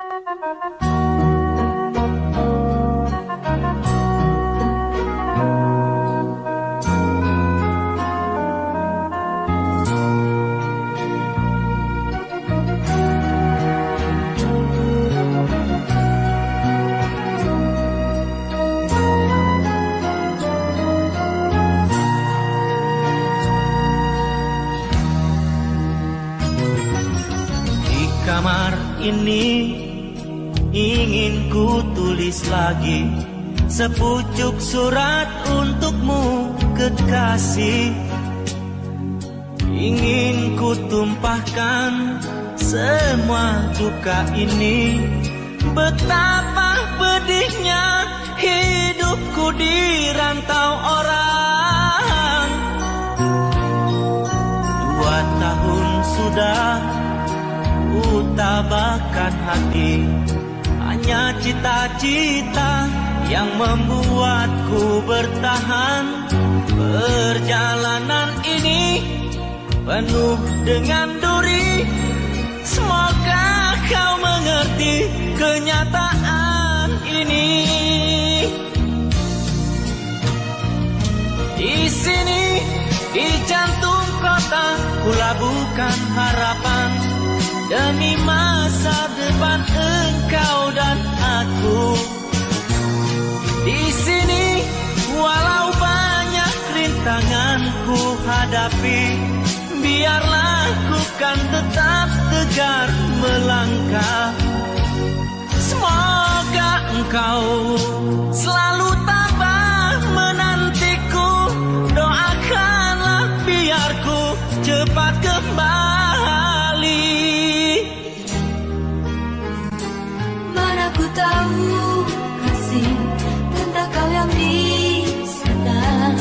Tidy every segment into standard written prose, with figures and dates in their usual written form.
Kamar ini ingin ku tulis lagi sepucuk surat untukmu kekasih. Ingin ku tumpahkan semua duka ini. Betapa pedihnya hidupku di rantau orang. 2 tahun sudah ku tabahkan hati, hanya cita-cita yang membuatku bertahan. Perjalanan ini penuh dengan duri. Semoga kau mengerti kenyataan ini. Di sini, di jantung kota, ku labuhkan harapan demi masa depan engkau dan aku. Di sini, walau banyak rintangan ku hadapi, biarlah ku kan tetap tegar melangkah. Semoga engkau selalu tabah menantiku. Doakanlah biar ku cepat kembali. Ku tahu kasih tentang kau yang di sana.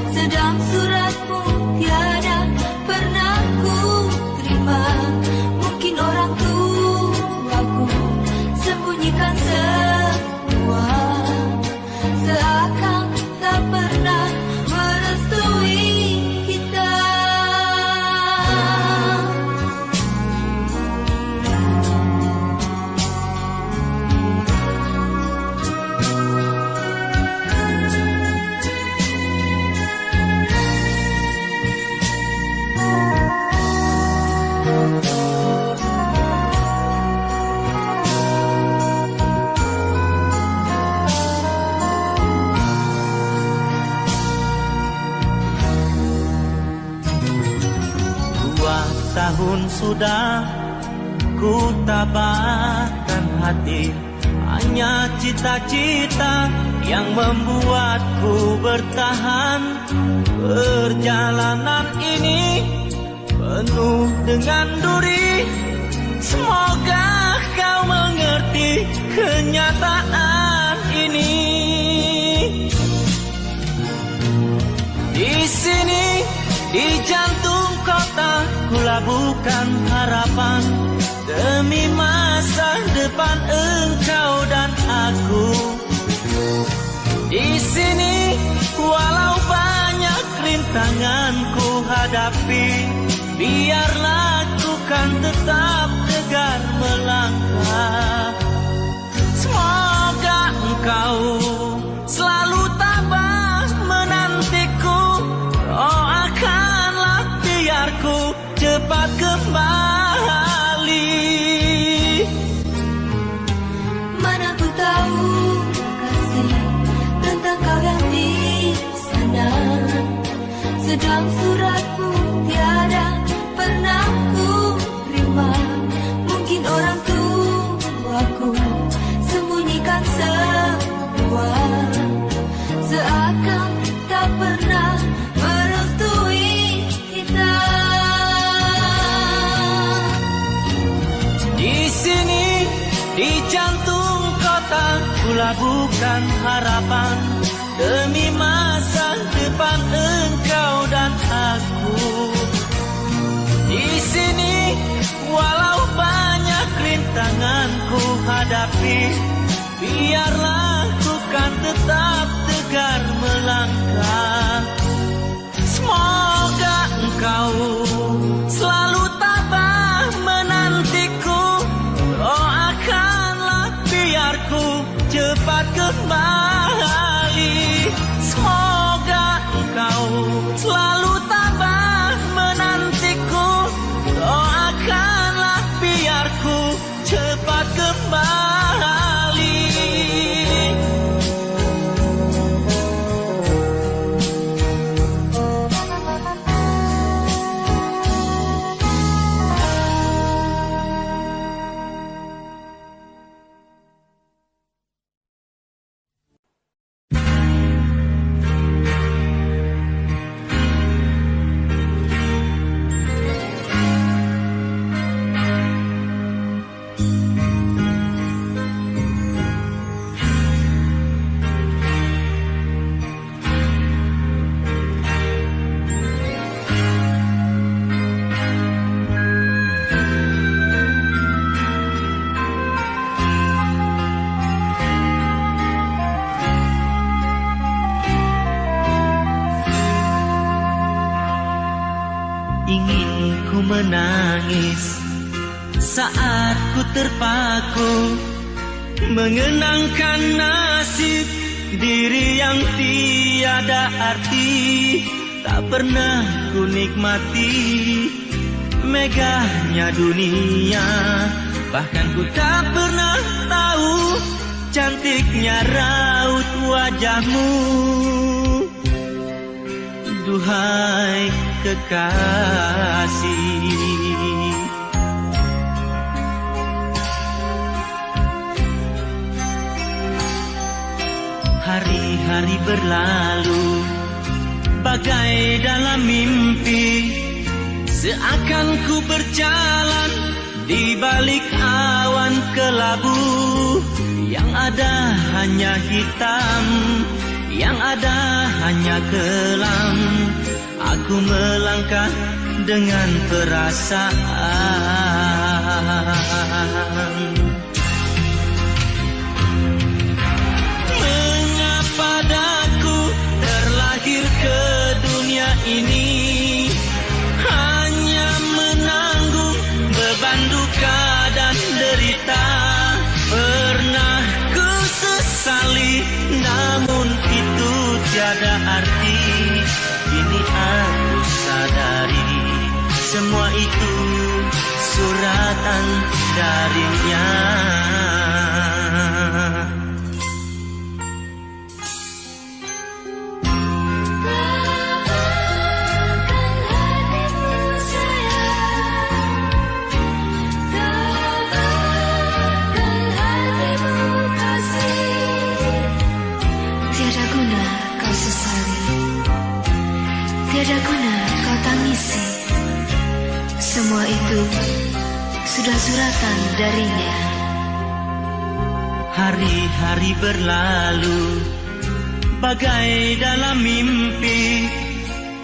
Sedang suratmu tiada pernah ku terima. Mungkin orang tuaku sembunyikan semua, seakan tak pernah merestui kita. Tahun sudah ku tabahkan hati, hanya cita-cita yang membuatku bertahan. Perjalanan ini penuh dengan duri. Semoga kau mengerti kenyataan ini. Di sini, di jantung kota, ku labuhkan harapan demi masa depan engkau dan aku. Di sini, walau banyak rintangan ku hadapi, biarlah ku kan tetap tegar melangkah. Semoga engkau selalu tabah menantiku. Doakanlah biarku cepat kembali. Mana ku tahu kasih tentang kau yang di sana. Sedang suratmu tiada pernah ku terima. Mungkin orang tuaku sembunyikan semua, seakan tak pernah merestui kita. Di sini, di jantung kota, ku labuhkan harapan demi masa depan engkau dan aku. Di sini, walau banyak rintangan ku hadapi, biarlah ku kan tetap tegar melangkah. Semoga engkau selalu tabah menantiku. Doakan cepat kembali. Menangis saat ku terpaku mengenangkan nasib diri yang tiada arti. Tak pernah ku nikmati megahnya dunia, bahkan ku tak pernah tahu cantiknya raut wajahmu. Duhai kekasih, hari-hari berlalu bagai dalam mimpi, seakan ku berjalan di balik awan kelabu. Yang ada hanya hitam, yang ada hanya kelam. Aku melangkah dengan perasaan. Mengapa daku terlahir ke dunia ini, hanya menanggung beban duka dan derita. Pernah ku sesali, namun itu tiada arti. Kini aku sadari semua itu suratan darinya. Tiada guna kau tangisi, semua itu sudah suratan darinya. Hari-hari berlalu bagai dalam mimpi,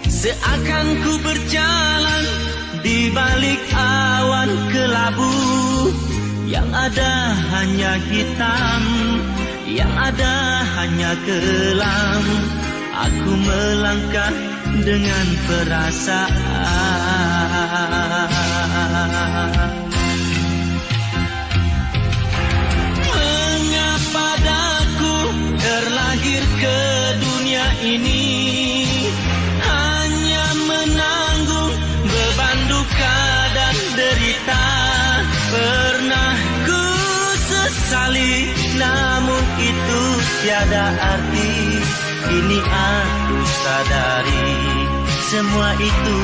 seakan ku berjalan di balik awan kelabu. Yang ada hanya hitam, yang ada hanya kelam. Aku melangkah dengan perasaan. Mengapa daku terlahir ke dunia ini, hanya menanggung beban duka dan derita. Pernah ku sesali, namun itu tiada arti. Kini aku sadari semua itu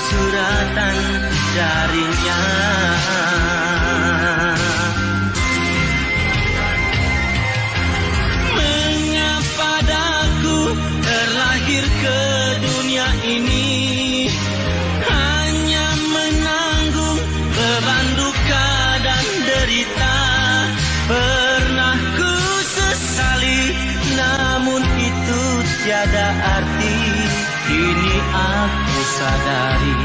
suratan darinya. Mengapa daku terlahir ke dunia ini, hanya menanggung beban duka dan derita. Pernah ku sesali, namun itu tiada arti. Kini aku sadari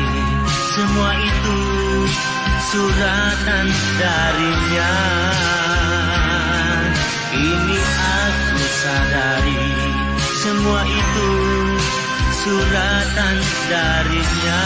semua itu suratan darinya. Kini aku sadari semua itu suratan darinya.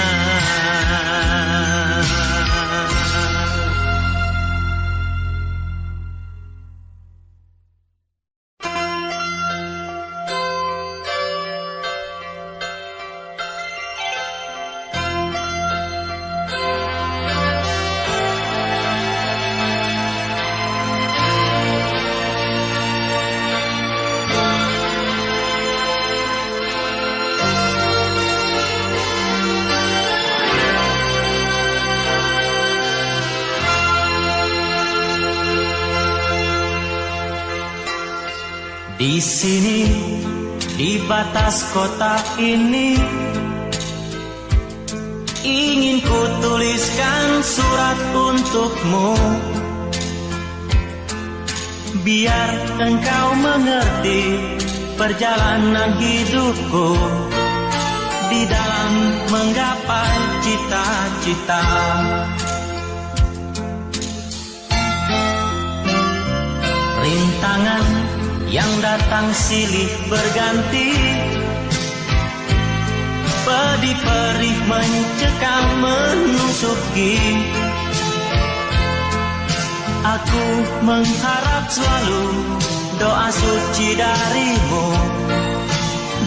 Di sini, di batas kota ini, ingin ku tuliskan surat untukmu, biar engkau mengerti perjalanan hidupku di dalam menggapai cita-cita. Rintangan yang datang silih berganti, pedih perih mencekam menusuki. Aku mengharap selalu doa suci darimu,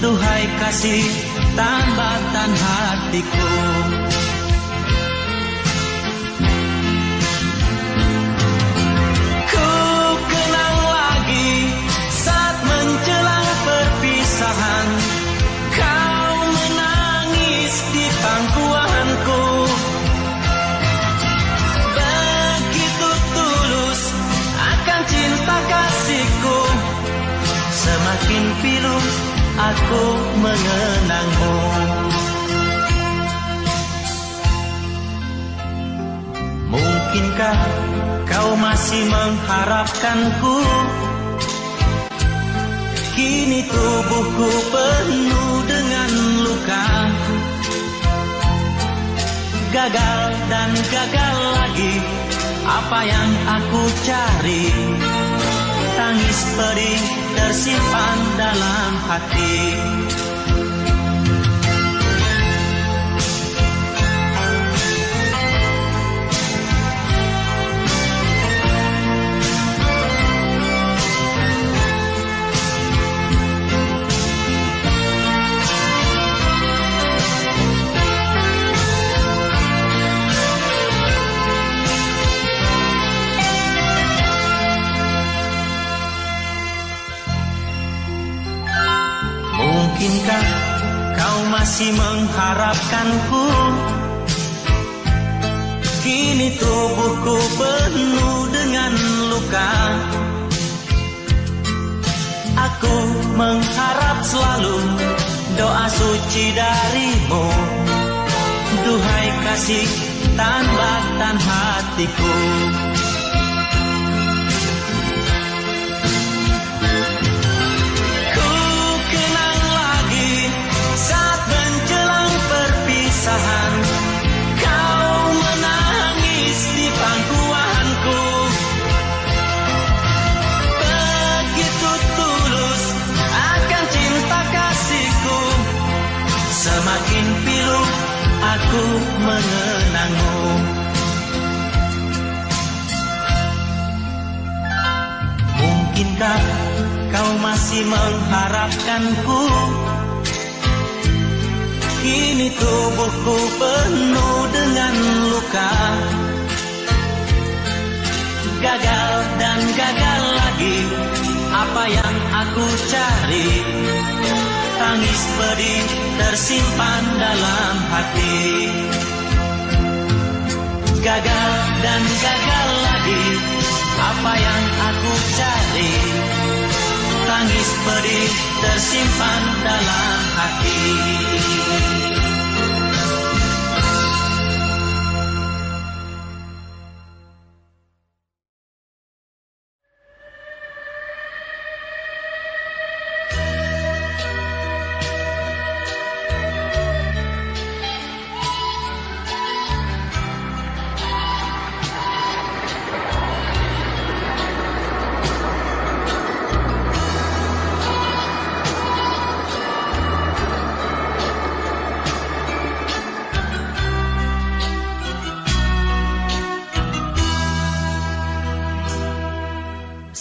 duhai kasih tambatan hatiku. Ku kenang lagi saat menjelang perpisahan, kau menangis di pangkuanku. Begitu tulus akan cinta kasihku, semakin pilu aku mengenangmu. Mungkinkah kau masih mengharapkanku? Kini tubuhku penuh dengan luka, gagal dan gagal lagi apa yang aku cari. Tangis pedih tersimpan dalam hati. Mungkinkah kau masih mengharapkanku? Kini tubuhku penuh dengan luka, aku mengharap selalu doa suci darimu, duhai kasih tambatan hatiku. Kau menangis di pangkuanku, begitu tulus akan cinta kasihku, semakin pilu aku mengenangmu. Mungkinkah kau masih mengharapkanku? Kini tubuhku penuh dengan luka, gagal dan gagal lagi apa yang aku cari. Tangis pedih tersimpan dalam hati, gagal dan gagal lagi apa yang aku cari. Tangis pedih tersimpan dalam hati.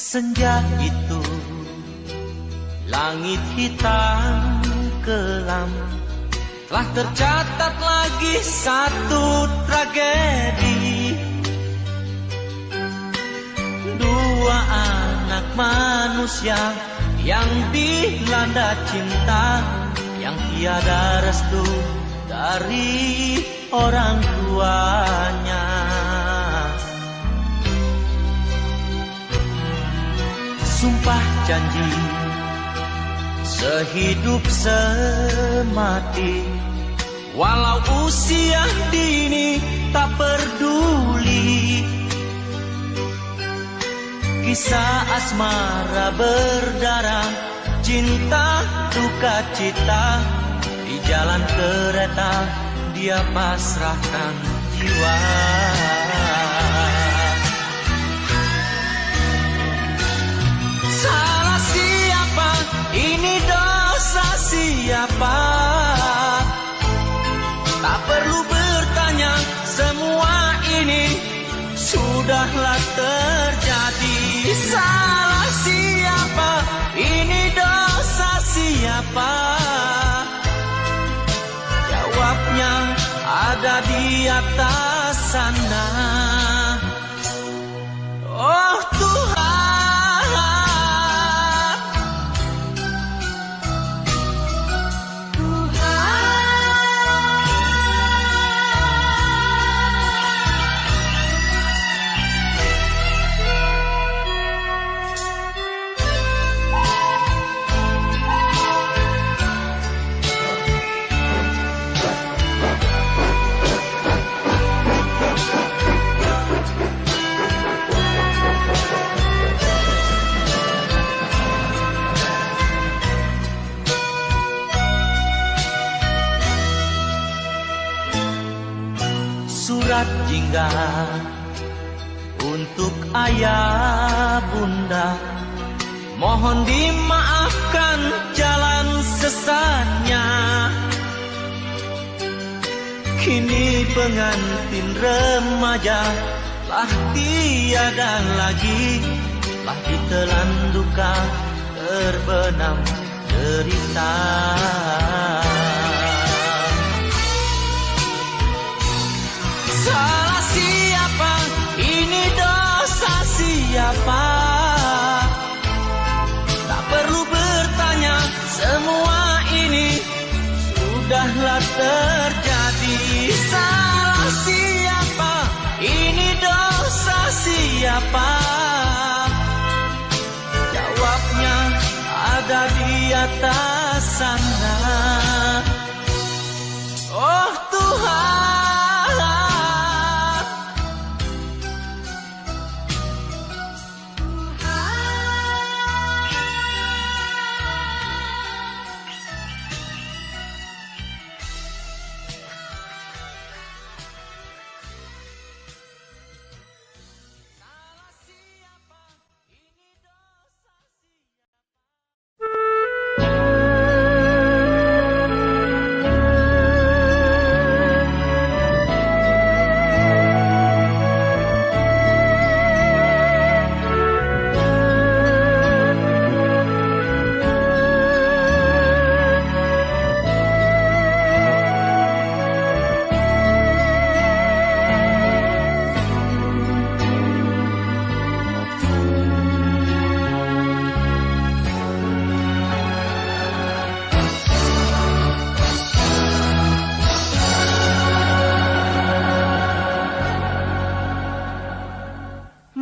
Senja itu langit hitam kelam, telah tercatat lagi satu tragedi. Dua anak manusia yang dilanda cinta, yang tiada restu dari orang tuanya. Sumpah janji sehidup semati. Walau usia dini tak peduli, kisah asmara berdarah, cinta duka cita. Di jalan kereta dia pasrahkan jiwa. Salah siapa? Ini dosa siapa? Tak perlu bertanya, semua ini sudahlah terjadi. Salah siapa? Ini dosa siapa? Jawabnya ada di atas sana. Oh Tuhan, surat jingga untuk ayah bunda, mohon dimaafkan jalan sesatnya. Kini pengantin remaja lah tiada lagi, lah ditelan duka terbenam derita. Salah siapa? Ini dosa siapa? Tak perlu bertanya, semua ini sudahlah terjadi. Salah siapa? Ini dosa siapa? Jawabnya ada di atas sana. Oh Tuhan,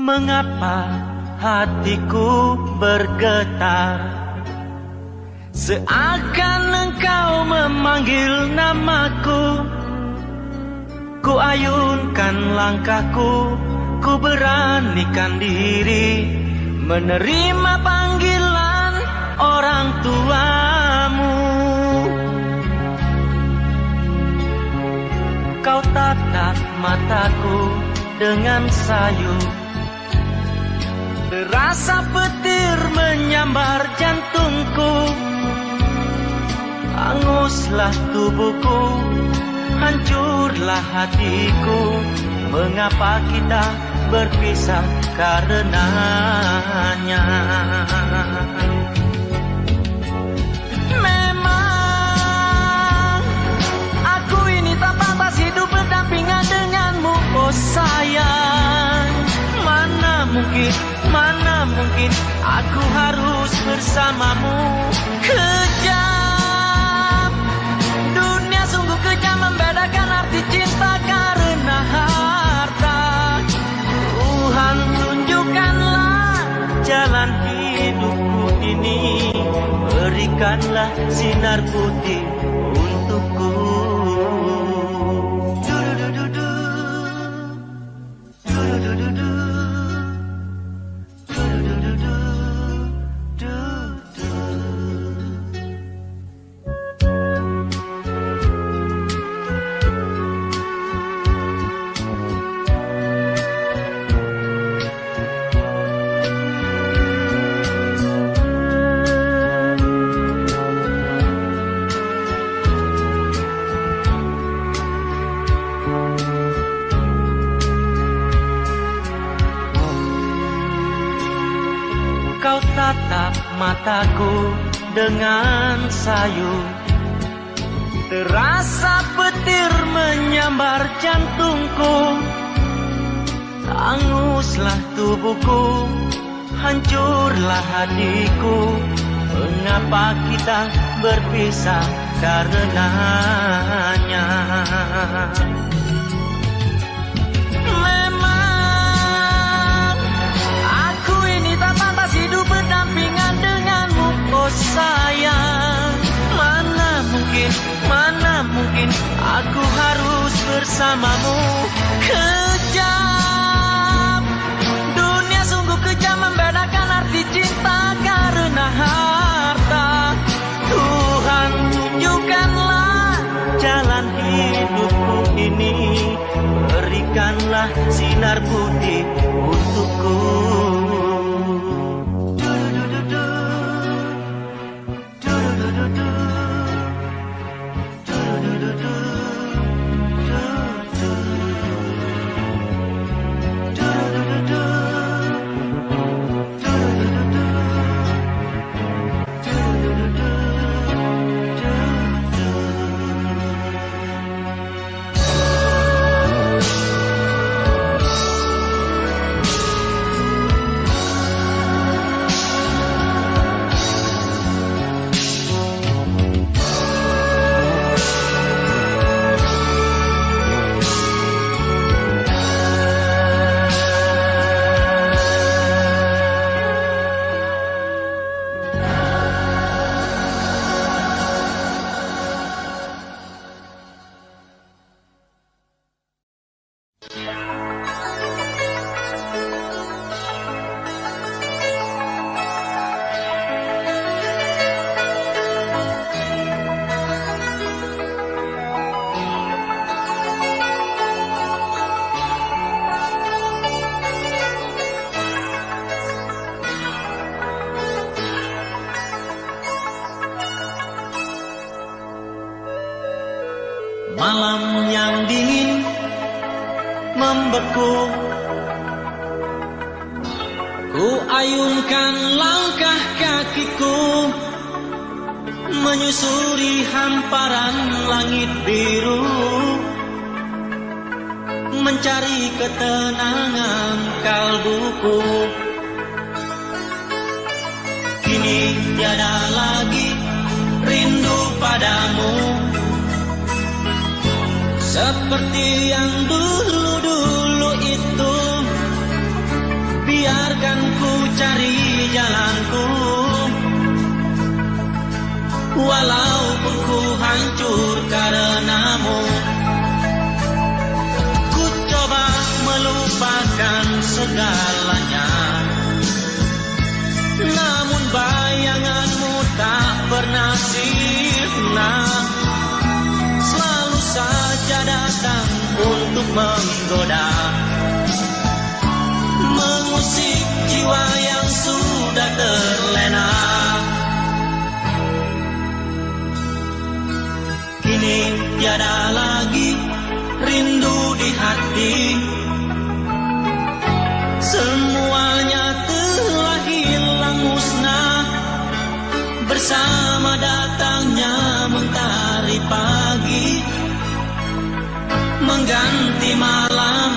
mengapa hatiku bergetar, seakan engkau memanggil namaku. Ku ayunkan langkahku, ku beranikan diri menerima panggilan orang tuamu. Kau tatap mataku dengan sayu, terasa petir menyambar jantungku. Hanguslah tubuhku, hancurlah hatiku. Mengapa kita berpisah karenanya? Memang aku ini tak pantas hidup berdampingan denganmu, oh sayang. Mana mungkin aku harus bersamamu. Kejam, dunia sungguh kejam, membedakan arti cinta karena harta. Tuhan tunjukkanlah jalan hidupku ini, beri berikanlah sinar putih untukku. Kau tatap mataku dengan sayu, terasa petir menyambar jantungku. Hanguslah tubuhku, hancurlah hatiku. Mengapa kita berpisah karenanya? Hidup berdampingan denganmu, oh sayang. Mana mungkin aku harus bersamamu. Kejam, dunia sungguh kejam, membedakan arti cinta karena harta. Tuhan, tunjukkanlah jalan hidupku ini, berikanlah sinar putih untukku. Malam yang dingin membeku, ku ayunkan langkah kakiku, menyusuri hamparan langit biru, mencari ketenangan kalbuku. Kini tiada lagi rindu padamu, seperti yang dulu-dulu itu. Biarkan ku cari jalanku, walaupun ku hancur karenamu. Ku coba melupakan segalanya, namun bayanganmu tak pernah sirna. Selalu saja datang untuk menggoda, mengusik jiwa yang sudah terlena. Kini tiada lagi rindu di hati, semuanya telah hilang musnah bersama datangnya mentari pagi, mengganti malam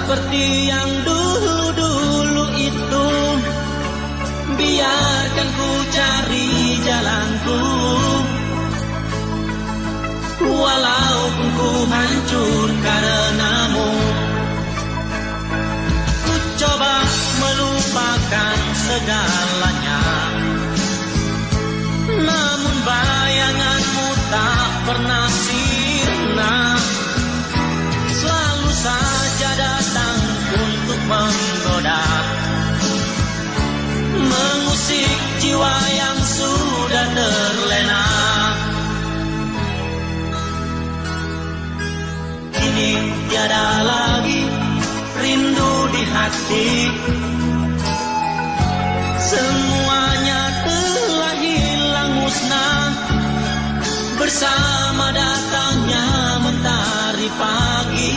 seperti yang dulu-dulu itu. Biarkan ku cari jalanku, walaupun ku hancur karenamu. Ku coba melupakan segalanya, namun bayanganmu tak pernah sirna. Selalu saja datang untuk menggoda, mengusik jiwa yang sudah terlena. Kini tiada lagi rindu di hati, semuanya telah hilang musnah bersama datangnya mentari pagi,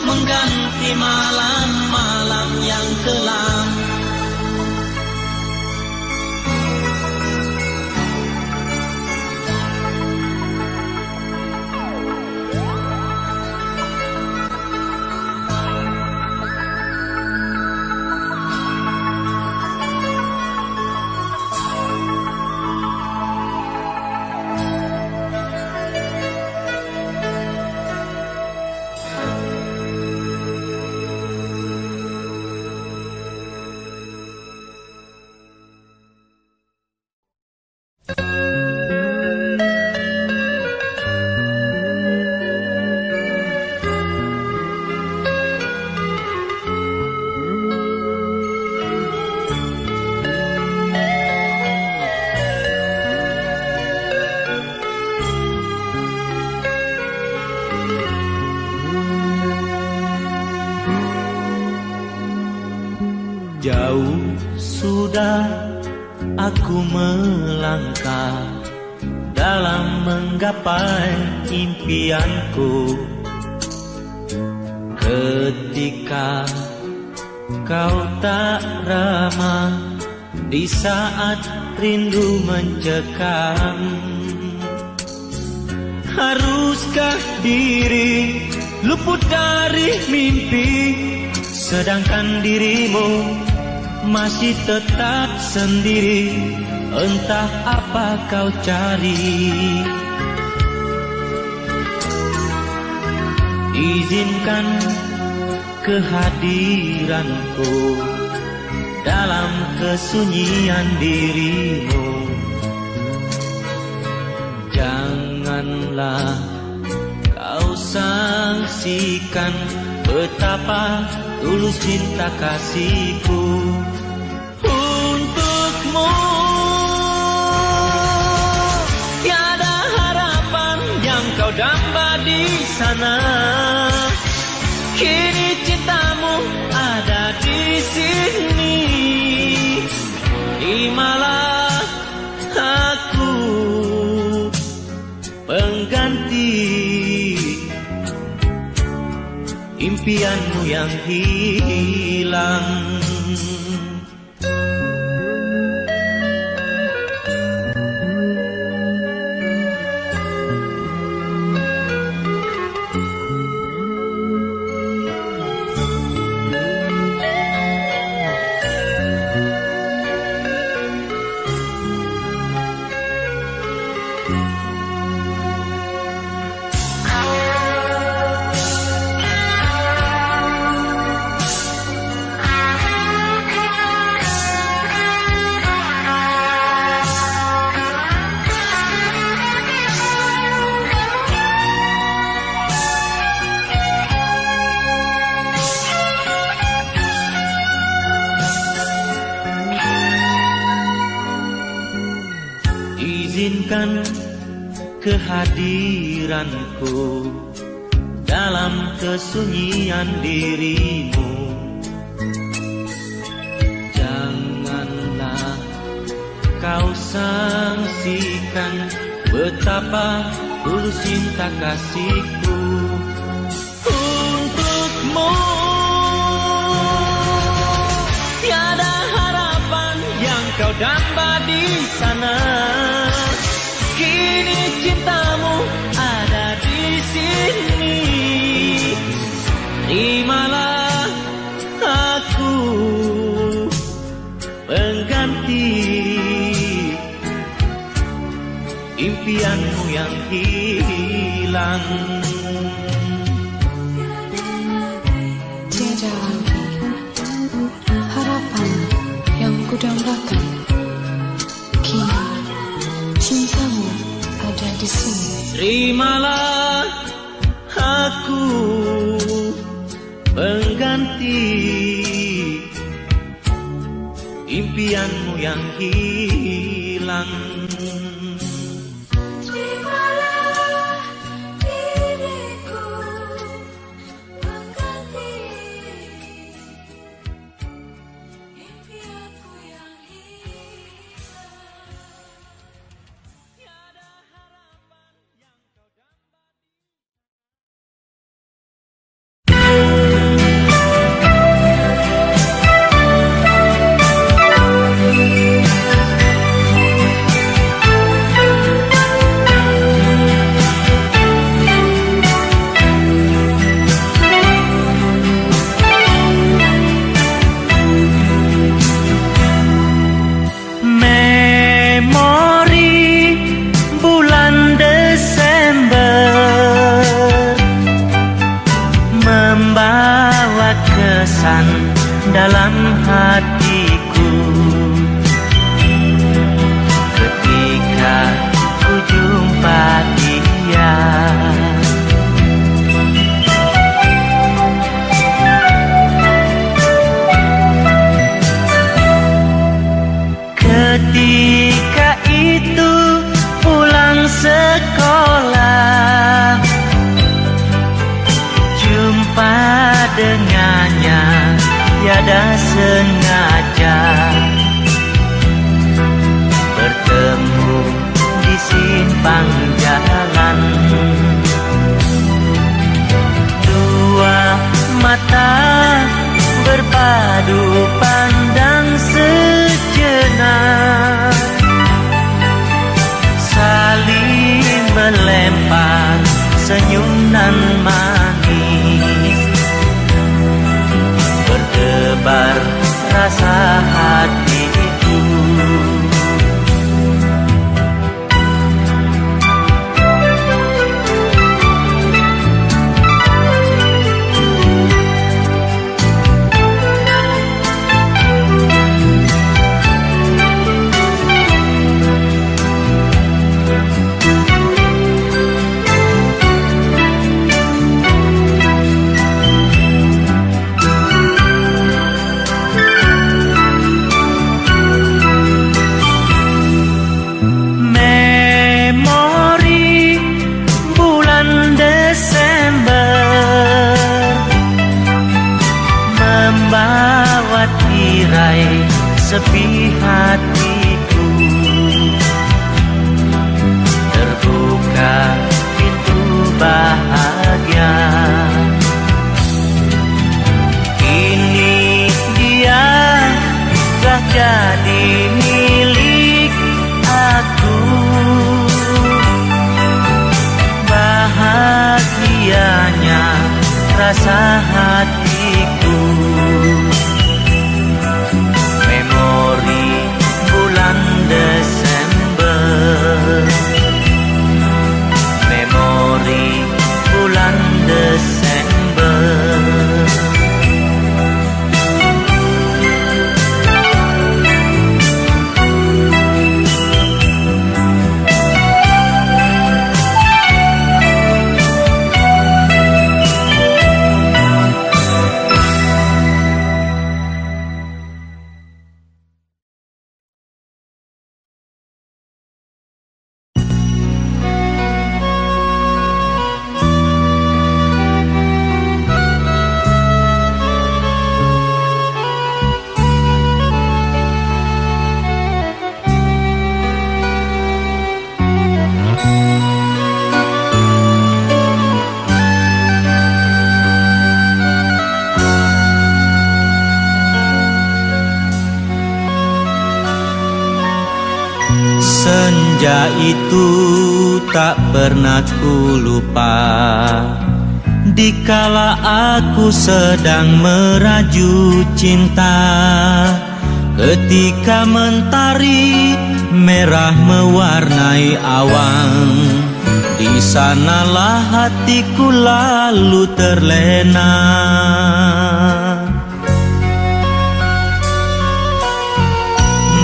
mengganti malam-malam yang kelam. Jauh sudah aku melangkah dalam menggapai impianku. Ketika kau tak ramah di saat rindu mencekam, haruskah diri luput dari mimpi, sedangkan dirimu masih tetap sendiri? Entah apa kau cari. Izinkan kehadiranku dalam kesunyian dirimu. Janganlah kau sangsikan betapa tulus cinta kasihku untukmu. Tiada harapan yang kau damba di sana, kini cintamu ada di sini. Terimalah aku pengganti impianmu yang hilang. Izinkan kehadiranku dalam kesunyian dirimu. Janganlah kau sangsikan betapa tulus cinta kasihku untukmu. Tiada harapan yang kau damba di sana, kini cintamu ada di sini. berganti, impianmu yang hilang. Tiada lagi harapan yang kudambakan. Kini cintamu ada di sini. Terimalah aku pengganti impianmu yang hilang. Terimalah diriku mengganti impianku yang hilang. Memori bulan Desember membawa kesan dalam hatiku ketika ku jumpa dia. Ketika itu pulang sekolah, jumpa dengannya tiada sengaja, bertemu di simpang jalan. Dua mata berpadu pandang sejenak, saling melempar senyum nan manis, berdebar rasa hatiku. Memori bulan Desember membawa tirai sepi hatiku, terbuka pintu bahagia. Kini dia telah jadi milik aku, bahagianya rasa hatiku. Memori bulan Desember, memori bulan Desember. Senja itu tak pernah ku lupa, dikala aku sedang meraju cinta, Ketika mentari merah mewarnai awan, di sanalah hatiku lalu terlena.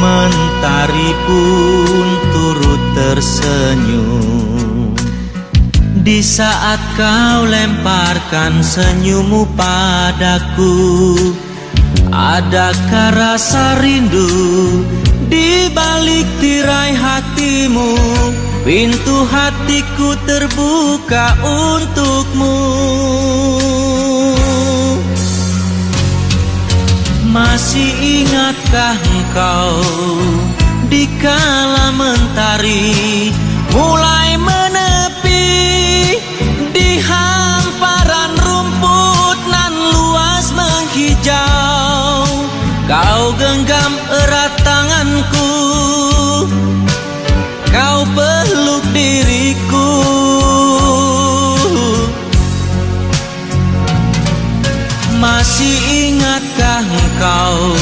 Mentari pun turut tersenyum di saat kau lemparkan senyummu padaku. Adakah rasa rindu di balik tirai hatimu? Pintu hatiku terbuka untukmu. Masih ingatkah engkau di kala mentari mulai menepi di hamparan rumput nan luas menghijau? Kau genggam erat tanganku, kau peluk diriku. Masih ingatkah engkau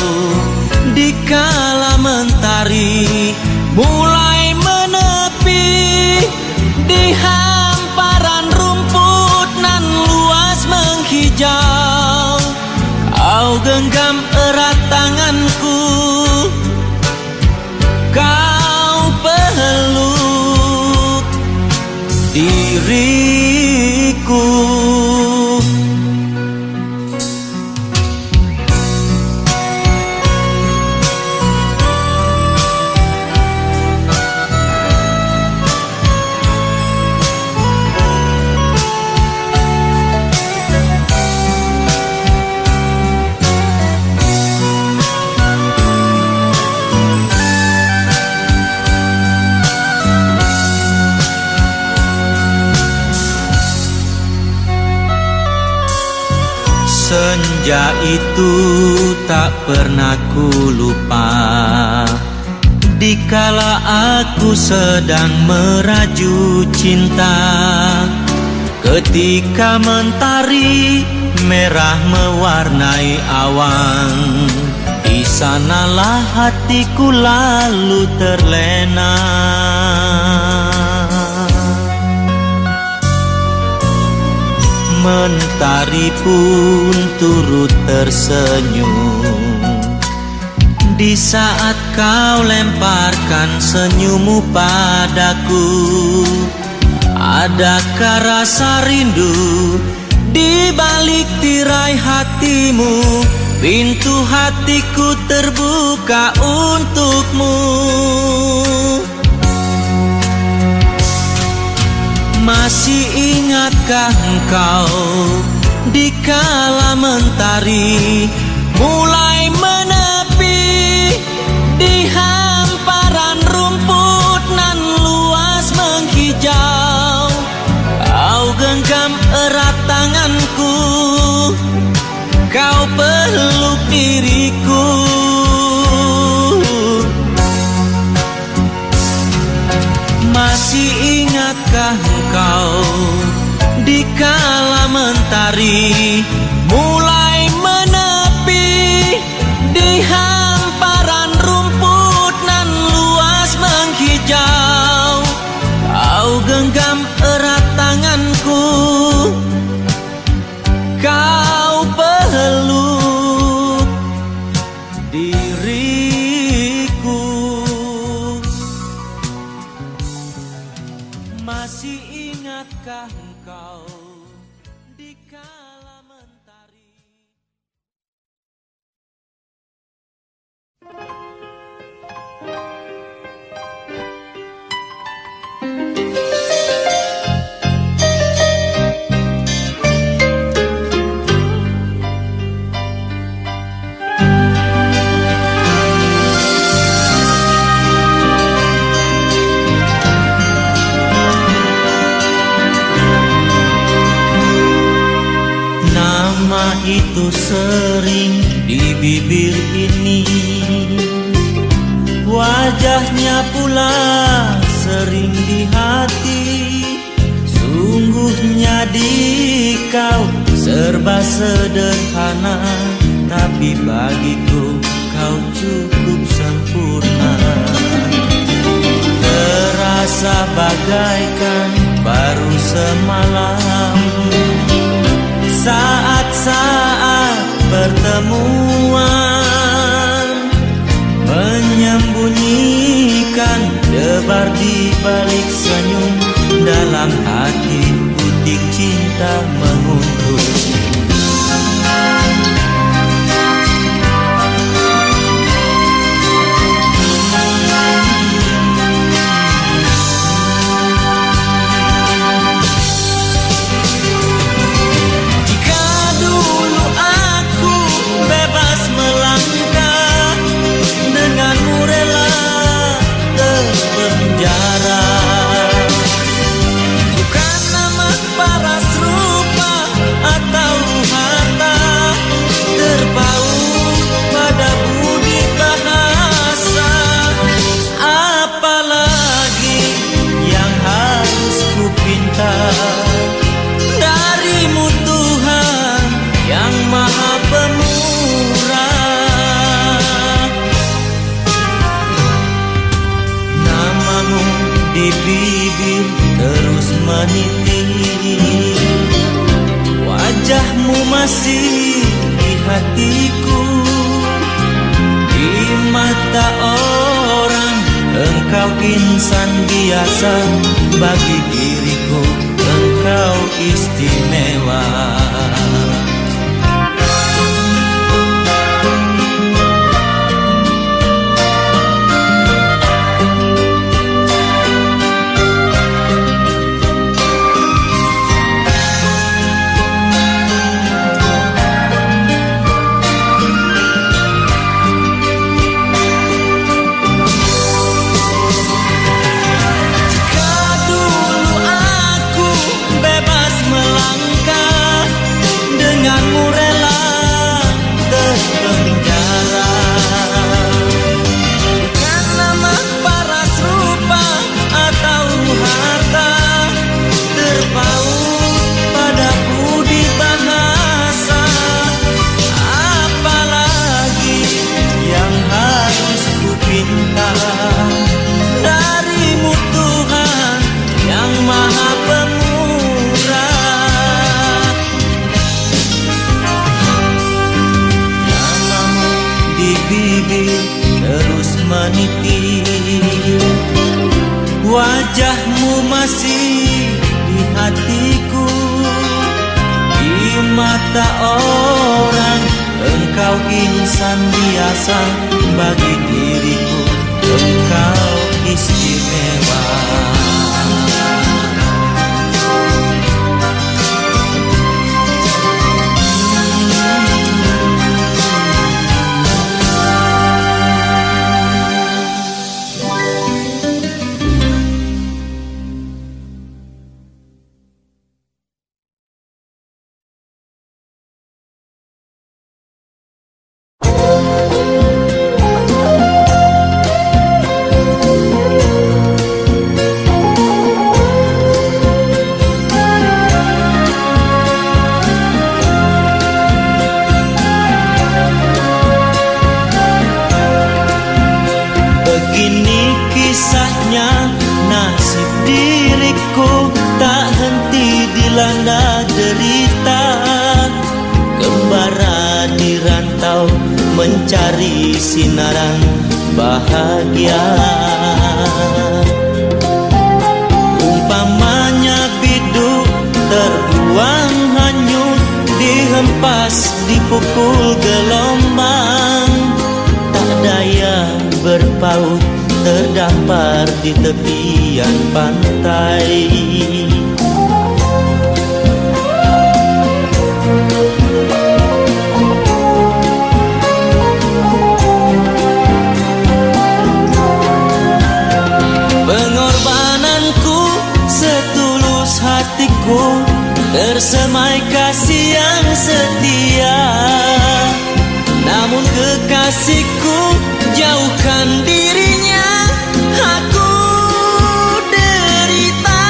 di kala mentari mulai menepi di hamparan rumput nan luas menghijau? Kau genggam erat tanganku, kau peluk diriku. Senja itu tak pernah ku lupa, dikala aku sedang meraju cinta. Ketika mentari merah mewarnai awan, di sanalah hatiku lalu terlena. Mentari pun turut tersenyum di saat kau lemparkan senyummu padaku. Adakah rasa rindu di balik tirai hatimu? Pintu hatiku terbuka untukmu. Masih ingatkah engkau di kala mentari mulai menepi di hamparan rumput nan luas menghijau? Kau genggam erat tanganku, kau peluk diriku. Masih ingatkah engkau di kala mentari mulai menepi di hamparan rumput nan luas menghijau? Kau genggam erat tanganku, kau peluk diriku. Masih ingatkah engkau di kala mentari? Nama itu sering di bibir ini, wajahnya pula sering di hati. Sungguhnya di kau serba sederhana, tapi bagiku kau cukup bagaikan baru semalam. Saat-saat pertemuan menyembunyikan debar di balik senyum. Dalam hati putih cinta mengundur. Darimu Tuhan yang maha pemurah, namamu di bibir terus meniti, wajahmu masih di hatiku. Di mata orang engkau insan biasa, bagi diriku engkau istimewa. Darimu Tuhan yang maha pemurah, namamu di bibir terus meniti, wajahmu masih di hatiku. Di mata orang engkau insan biasa, bagi diriku engkau istimewa. Dilanda derita, kembara di rantau mencari sinaran bahagia. Umpamanya biduk terbuang hanyut, dihempas dipukul gelombang, tak daya berpaut terdampar di tepian pantai. Pengorbananku setulus hatiku, tersemai kasih yang setia. Namun kekasihku jauhkan dirinya, aku derita.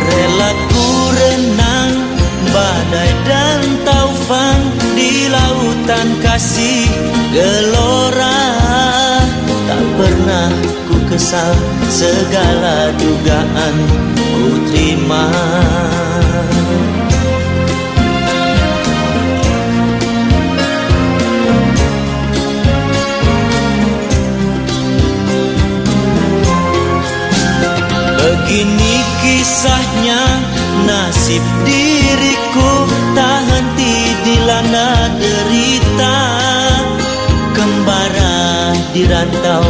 Rela ku renang badai dan taufan di lautan kasih gelora. Tak pernah ku kesal, segala dugaan ku terima. Begini kisahnya, nasib diriku tak henti dilanda derita. Kembara di rantau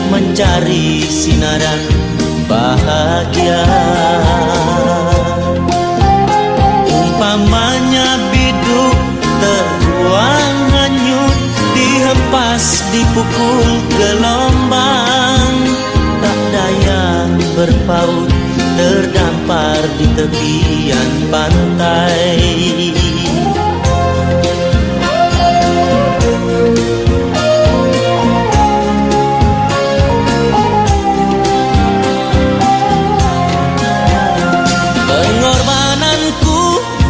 mencari sinaran bahagia. Umpamanya biduk terbuang hanyut, dihempas dipukul gelombang. Tak daya berpaut, terdampar di tepian pantai. Pengorbananku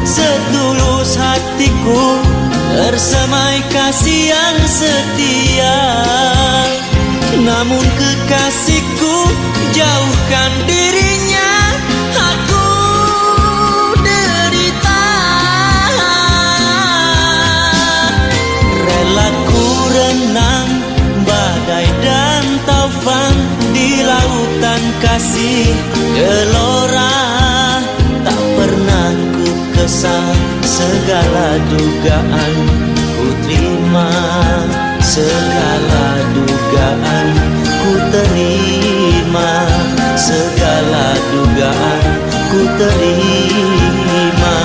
setulus hatiku, tersemai kasih yang setia. Namun kekasihku jauhkan dirinya, aku derita. Rela ku renang badai dan taufan di lautan kasih gelora. Tak pernah ku kesal, segala dugaan ku terima. Segala dugaan ku terima, segala dugaan ku terima.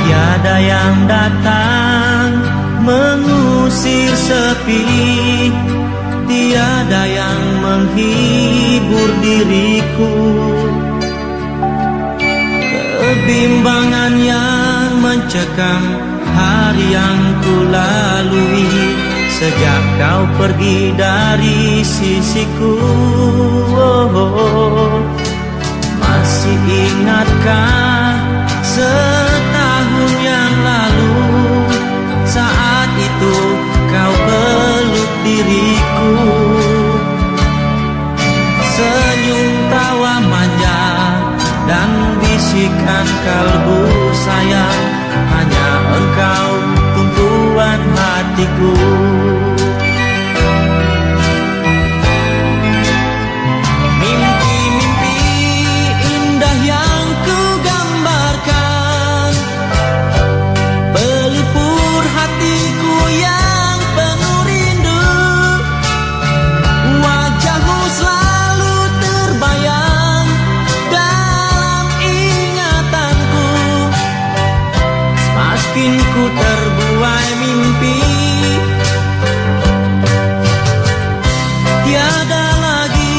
Tiada yang datang mengusir sepi, tiada yang menghibur diriku. Kebimbangan yang mencekam hari yang ku lalui, sejak kau pergi dari sisiku. Masih ingatkah setahun yang lalu, saat itu kau peluk diriku. Senyum tawa manja dan bisikan kalbu sayang, hanya engkau tumpuan hatiku. Mimpi-mimpi indah yang ku gambarkan, pelipur hatiku yang penuh rindu. Wajahmu selalu terbayang dalam ingatanku. Semakin ku terbuai mimpi, tiada lagi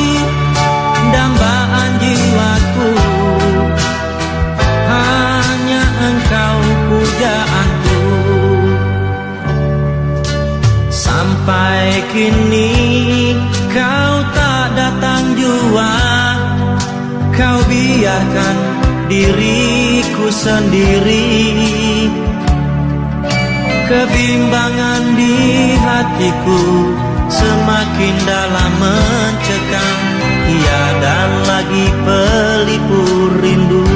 dambaan jiwaku. Hanya engkau pujaanku. Sampai kini kau tak datang jua, kau biarkan diriku sendiri. Kebimbangan di hatiku semakin dalam mencekam, tiada lagi pelipur rindu.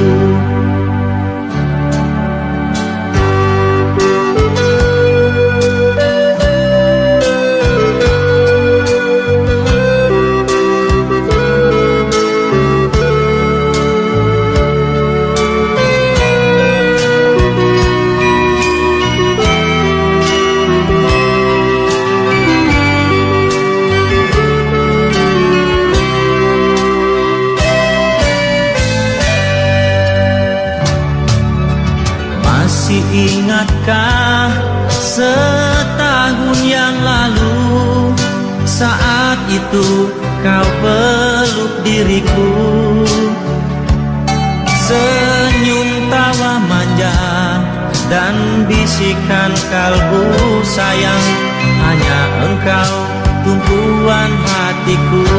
Masih ingatkah setahun yang lalu, Saat itu kau peluk diriku, senyum tawa manja dan bisikan kalbu sayang, hanya engkau tumpuan hatiku.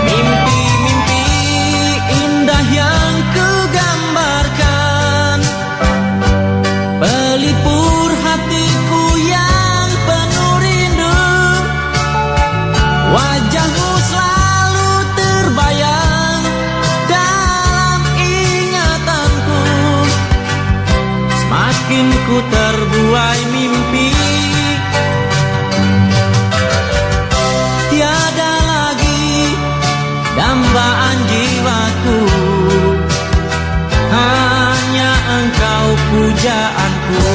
Mimpi-mimpi indah yang kugambarkan, pelipur hatiku yang penuh rindu. Wajahmu selalu terbayang dalam ingatanku. Semakin ku terbuai mimpi, tiada lagi dambaan jiwaku, hanya engkau pujaanku.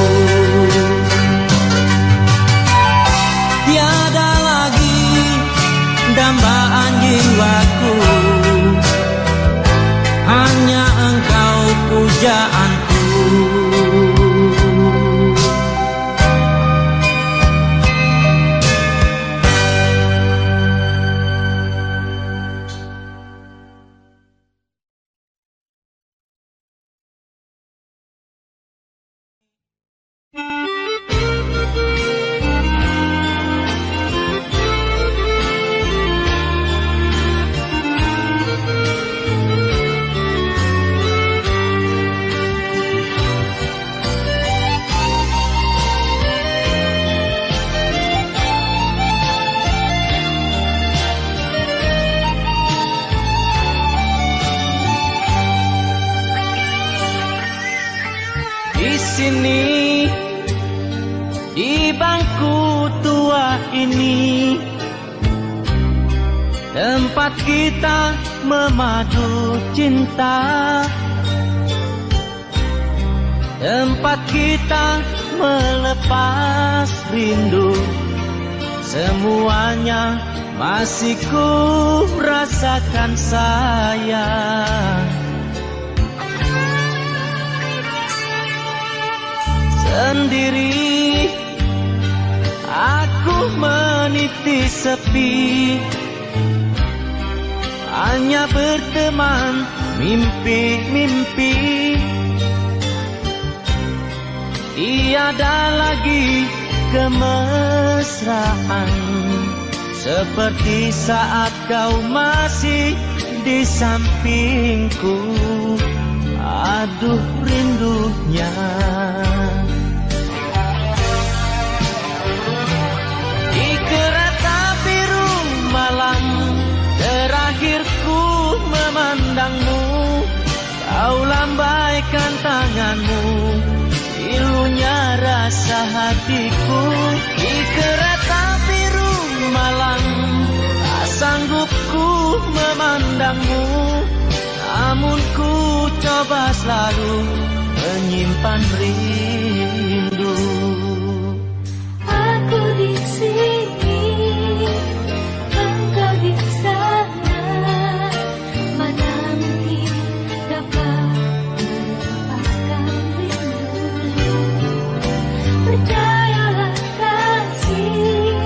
Tiada lagi dambaan jiwaku, hanya engkau pujaanku. Di sini, di bangku tua ini, tempat kita memadu cinta, tempat kita melepas rindu. Semuanya masih ku rasakan sayang. Sendiri aku meniti sepi, hanya berteman mimpi-mimpi. Tiada lagi kemesraan seperti saat kau masih di sampingku. Aduh rindunya. Di kereta biru malam terakhir ku memandangmu, kau lambaikan tanganmu, pilunya rasa hatiku. Di kereta biru malam tak sanggup ku memandangmu, namun ku coba selalu menyimpan rindu. Aku di sini, engkau di sana, mana mungkin dapat melepaskan rindu. Percayalah kasih,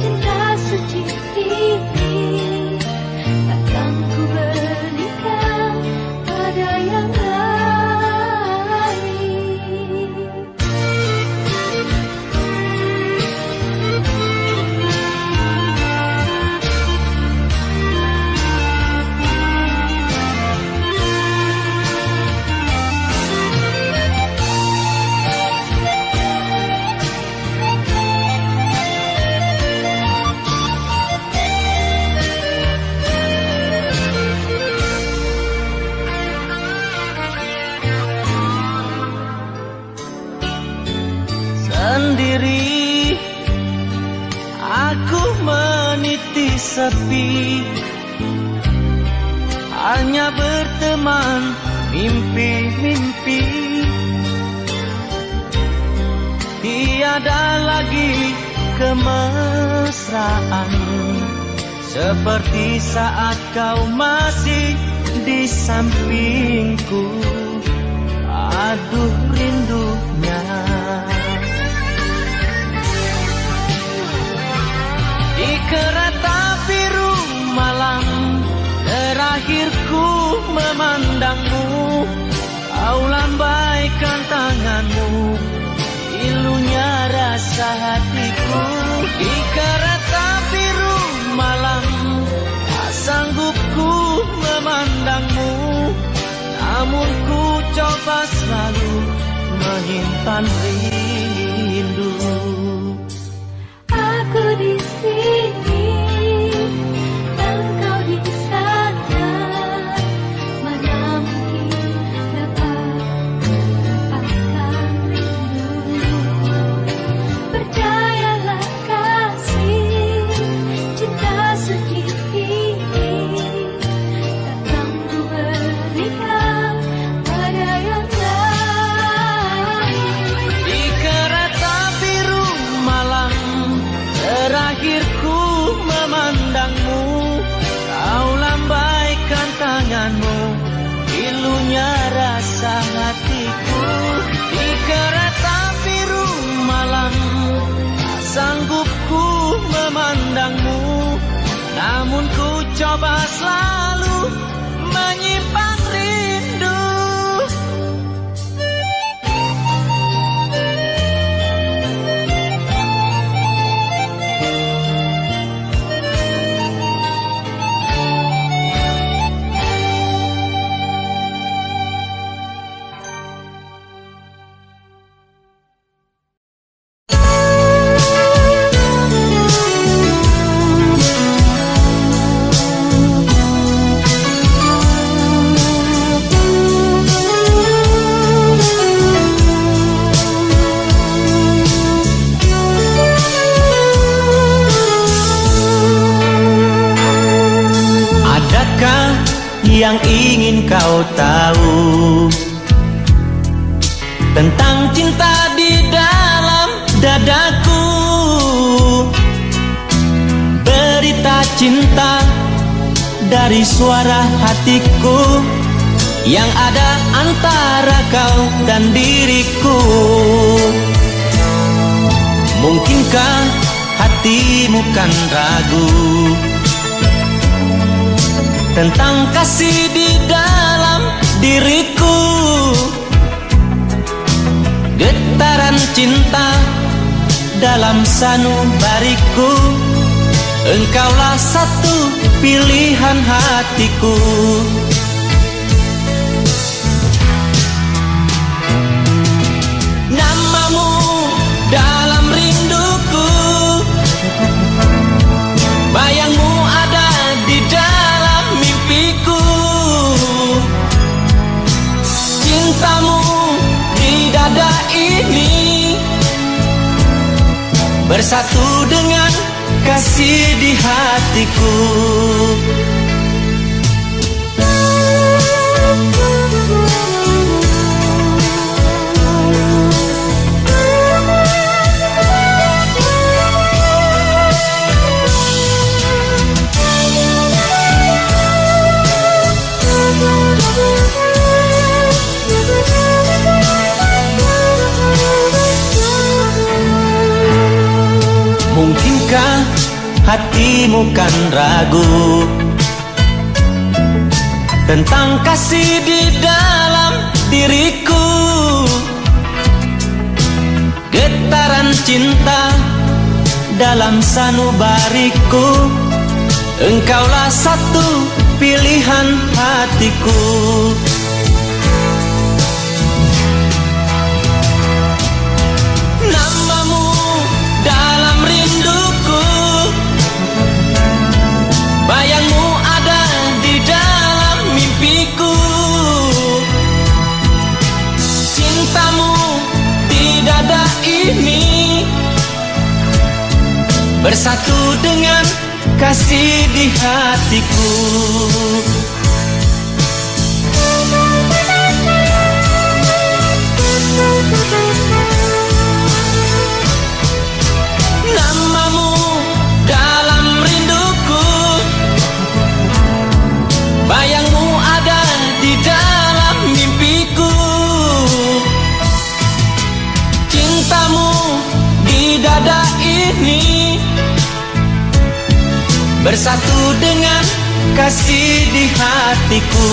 cinta suci ini takkan ku berikan pada yang lain. Sendiri aku meniti sepi, hanya berteman mimpi-mimpi. Tiada lagi kemesraan seperti saat kau masih di sampingku. Aduh rindunya. kereta biru malam, terakhirku memandangmu. Kau lambaikan tanganmu, pilunya rasa hatiku. Di kereta biru malam, tak sanggup ku memandangmu. Namun ku coba selalu menyimpan rindu. Aku di sini, engkau di sana. Mana mungkin dapat melepaskan rindu. Percayalah kasih, cinta suci ini takkan ku berikan pada yang lain. Di kereta biru malam, terakhirku memandangmu. Kau lambaikan tanganmu, pilunya rasa hatiku. Di kereta biru malam, tak sanggup ku memandangmu. Namun ku coba selalu menyimpan rindu. Yang ingin kau tahu tentang cinta di dalam dadaku. Berita cinta dari suara hatiku yang ada antara kau dan diriku. Mungkinkah hatimu kan ragu tentang kasih di dalam diriku? Getaran cinta dalam sanubariku, engkaulah satu pilihan hatiku. Namamu dalam rinduku, bayangmu ada di dalam mimpiku. Cintamu di dada ini bersatu dengan kasih di hatiku. Mungkinkah hatimu kan ragu tentang kasih di dalam diriku? Getaran cinta dalam sanubariku, engkaulah satu pilihan hatiku. Namamu dalam rinduku, bayangmu ada di dalam mimpiku. Cintamu di dada ini bersatu dengan kasih di hatiku. Namamu dalam rinduku, bayangmu ada di dalam mimpiku. Cintamu di dada ini bersatu dengan kasih di hatiku.